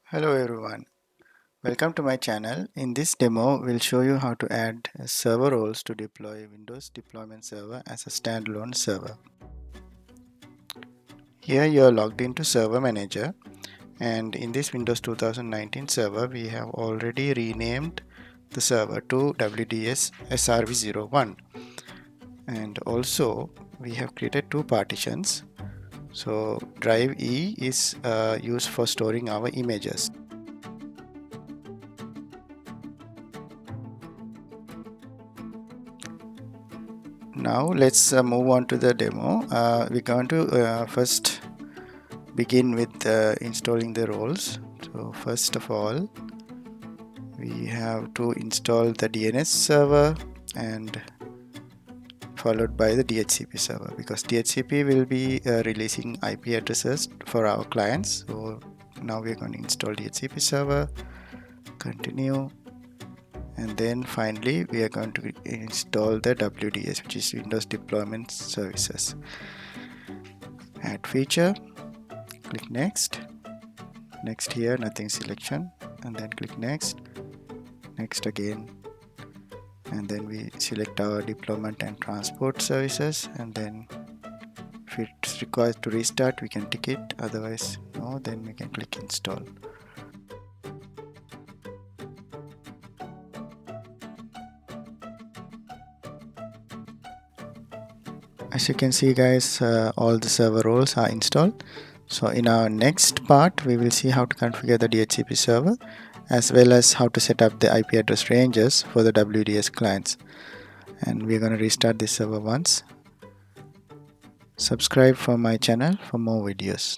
Hello everyone, welcome to my channel. In this demo, we'll show you how to add server roles to deploy Windows deployment server as a standalone server. Here you are logged into Server Manager, and in this Windows 2019 server, we have already renamed the server to WDS SRV01, and also we have created two partitions. So drive E is used for storing our images. Now let's move on to the demo. We're going to first begin with installing the roles. So first of all, we have to install the DNS server and followed by the DHCP server, because DHCP will be releasing IP addresses for our clients. So now we're going to install DHCP server, continue, and then finally we are going to install the WDS, which is Windows Deployment Services. Add feature, click next here, nothing selection, and then click next again, and then we select our deployment and transport services, and then if it's required to restart we can tick it, otherwise no, then we can click install. As you can see guys, all the server roles are installed. So in our next part we will see how to configure the DHCP server as well as how to set up the IP address ranges for the WDS clients. And we're going to restart this server once. Subscribe for my channel for more videos.